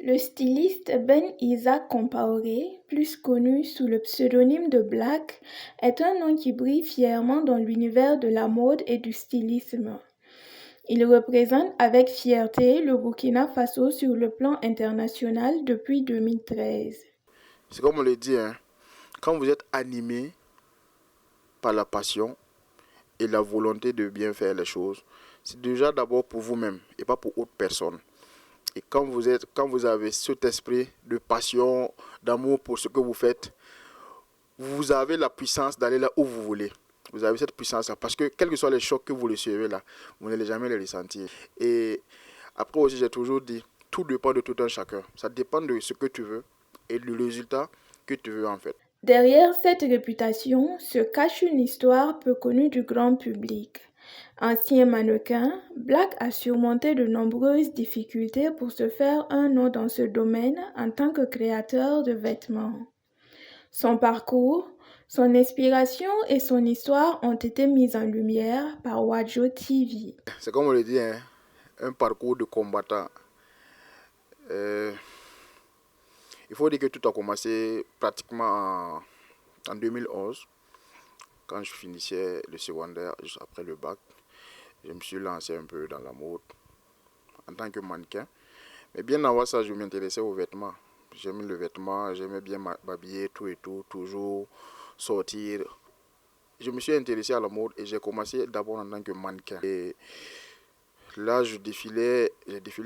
Le styliste Ben Isaac Compaoré, plus connu sous le pseudonyme de Black, est un nom qui brille fièrement dans l'univers de la mode et du stylisme. Il représente avec fierté le Burkina Faso sur le plan international depuis 2013. C'est comme on le dit, hein, quand vous êtes animé par la passion et la volonté de bien faire les choses, c'est déjà d'abord pour vous-même et pas pour autre personne. Et quand vous avez cet esprit de passion, d'amour pour ce que vous faites, vous avez la puissance d'aller là où vous voulez. Vous avez cette puissance-là. Parce que quels que soient les chocs que vous recevez là, vous n'allez jamais les ressentir. Et après aussi, j'ai toujours dit, tout dépend de tout un chacun. Ça dépend de ce que tu veux et du résultat que tu veux en fait. Derrière cette réputation se cache une histoire peu connue du grand public. Ancien mannequin, Black a surmonté de nombreuses difficultés pour se faire un nom dans ce domaine en tant que créateur de vêtements. Son parcours, son inspiration et son histoire ont été mises en lumière par Wadjo TV. C'est comme on le dit, hein, un parcours de combattant. Il faut dire que tout a commencé pratiquement en 2011, quand je finissais le secondaire, juste après le bac. Je me suis lancé un peu dans la mode en tant que mannequin. Mais bien avant ça, je m'intéressais aux vêtements. J'aimais le vêtement, j'aimais bien m'habiller, tout et tout, toujours sortir. Je me suis intéressé à la mode et j'ai commencé d'abord en tant que mannequin. Et là, j'ai défilé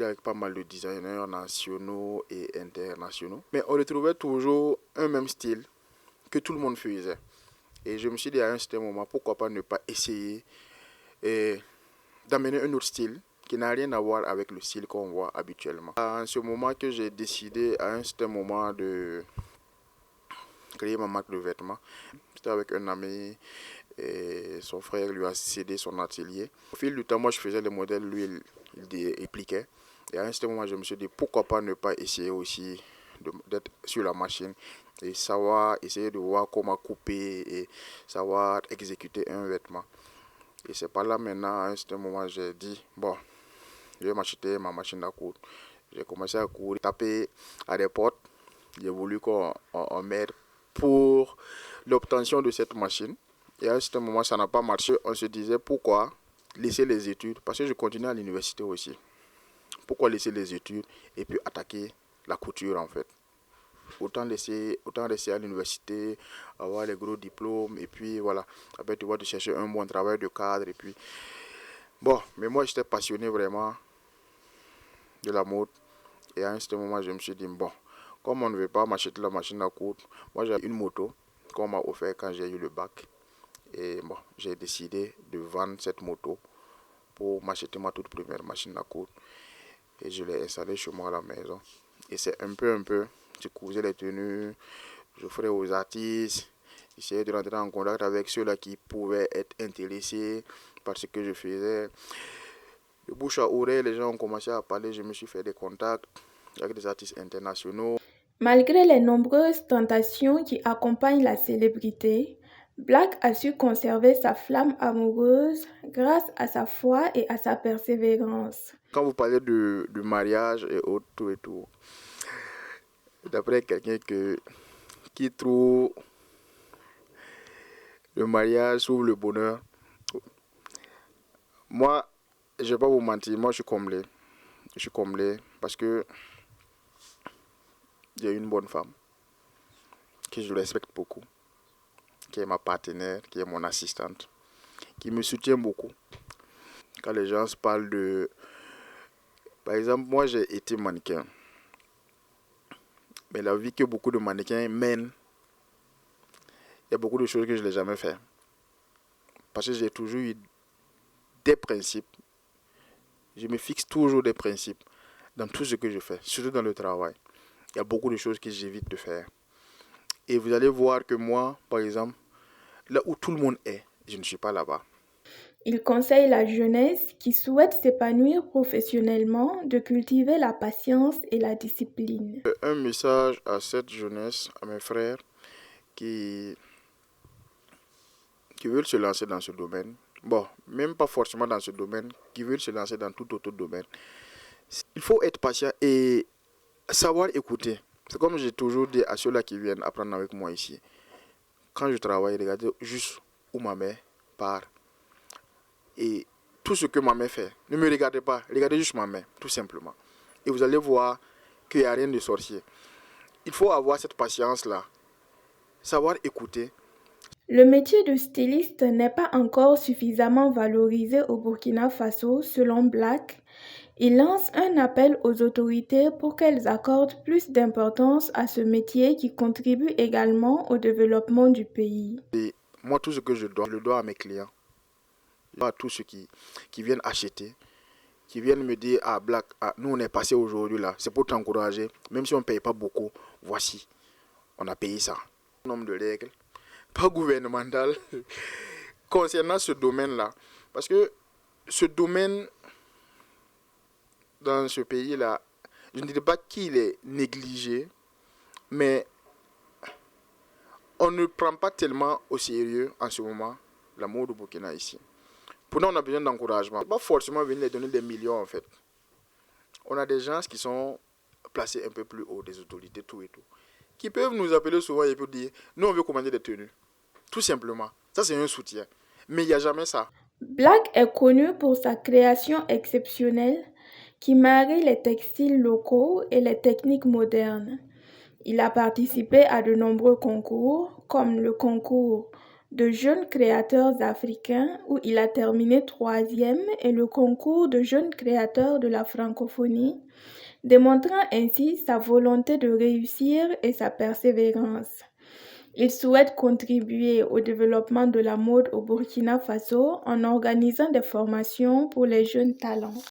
avec pas mal de designers nationaux et internationaux. Mais on retrouvait toujours un même style que tout le monde faisait. Et je me suis dit à un certain moment, pourquoi pas ne pas essayer d'amener un autre style qui n'a rien à voir avec le style qu'on voit habituellement. À ce moment que j'ai décidé, à un certain moment, de créer ma marque de vêtements, c'était avec un ami et son frère lui a cédé son atelier. Au fil du temps, moi je faisais les modèles, lui il appliquait. Et à un certain moment, je me suis dit pourquoi pas ne pas essayer aussi d'être sur la machine et savoir, essayer de voir comment couper et savoir exécuter un vêtement. Et c'est pas là maintenant, à un certain moment, j'ai dit, bon, je vais m'acheter ma machine à coudre. J'ai commencé à coudre, taper à des portes. J'ai voulu qu'on m'aide pour l'obtention de cette machine. Et à un certain moment, ça n'a pas marché. On se disait pourquoi laisser les études, parce que je continuais à l'université aussi. Pourquoi laisser les études et puis attaquer la couture en fait. Autant rester à l'université, avoir les gros diplômes et puis voilà. Après tu vas te chercher un bon travail de cadre et puis... Bon, mais moi j'étais passionné vraiment de la mode. Et à un certain moment, je me suis dit, bon, comme on ne veut pas m'acheter la machine à coudre, moi j'ai une moto qu'on m'a offert quand j'ai eu le bac. Et bon, j'ai décidé de vendre cette moto pour m'acheter ma toute première machine à coudre. Et je l'ai installée chez moi à la maison. Et c'est un peu, je cousais les tenues, je ferais aux artistes, j'essayais de rentrer en contact avec ceux-là qui pouvaient être intéressés par ce que je faisais. De bouche à oreille, les gens ont commencé à parler, je me suis fait des contacts avec des artistes internationaux. Malgré les nombreuses tentations qui accompagnent la célébrité, Black a su conserver sa flamme amoureuse grâce à sa foi et à sa persévérance. Quand vous parlez de mariage et autres, tout et tout, d'après quelqu'un qui trouve le mariage trouve le bonheur, moi, je ne vais pas vous mentir, moi je suis comblé. Je suis comblé parce que j'ai une bonne femme, que je respecte beaucoup, qui est ma partenaire, qui est mon assistante, qui me soutient beaucoup. Quand les gens se parlent de... Par exemple, moi j'ai été mannequin. Mais la vie que beaucoup de mannequins mènent, il y a beaucoup de choses que je n'ai jamais fait. Parce que j'ai toujours eu des principes. Je me fixe toujours des principes dans tout ce que je fais, surtout dans le travail. Il y a beaucoup de choses que j'évite de faire. Et vous allez voir que moi, par exemple, là où tout le monde est, je ne suis pas là-bas. Il conseille la jeunesse qui souhaite s'épanouir professionnellement de cultiver la patience et la discipline. Un message à cette jeunesse, à mes frères qui veulent se lancer dans ce domaine. Bon, même pas forcément dans ce domaine, qui veulent se lancer dans tout autre domaine. Il faut être patient et Savoir écouter. C'est comme j'ai toujours dit à ceux-là qui viennent apprendre avec moi ici. Quand je travaille, regardez juste où ma mère part. Et tout ce que ma mère fait, ne me regardez pas, regardez juste ma mère, tout simplement. Et vous allez voir qu'il n'y a rien de sorcier. Il faut avoir cette patience-là. Savoir écouter. Le métier de styliste n'est pas encore suffisamment valorisé au Burkina Faso, selon Black. Il lance un appel aux autorités pour qu'elles accordent plus d'importance à ce métier qui contribue également au développement du pays. Et moi, tout ce que je le dois à mes clients. Je le dois à tous ceux qui viennent acheter, qui viennent me dire, ah Black, nous on est passé aujourd'hui là, c'est pour t'encourager, même si on ne paye pas beaucoup, voici, on a payé ça. Un nombre de règles, pas gouvernemental, concernant ce domaine-là. Parce que ce domaine, dans ce pays-là, je ne dirais pas qu'il est négligé, mais on ne prend pas tellement au sérieux en ce moment la mode au Burkina ici. Pour nous, on a besoin d'encouragement. Pas forcément venir les donner des millions en fait. On a des gens qui sont placés un peu plus haut, des autorités, tout et tout, qui peuvent nous appeler souvent et peuvent dire, nous on veut commander des tenues. Tout simplement. Ça c'est un soutien. Mais il n'y a jamais ça. Black est connu pour sa création exceptionnelle qui marie les textiles locaux et les techniques modernes. Il a participé à de nombreux concours, comme le concours de jeunes créateurs africains où il a terminé 3e et le concours de jeunes créateurs de la francophonie, démontrant ainsi sa volonté de réussir et sa persévérance. Il souhaite contribuer au développement de la mode au Burkina Faso en organisant des formations pour les jeunes talents.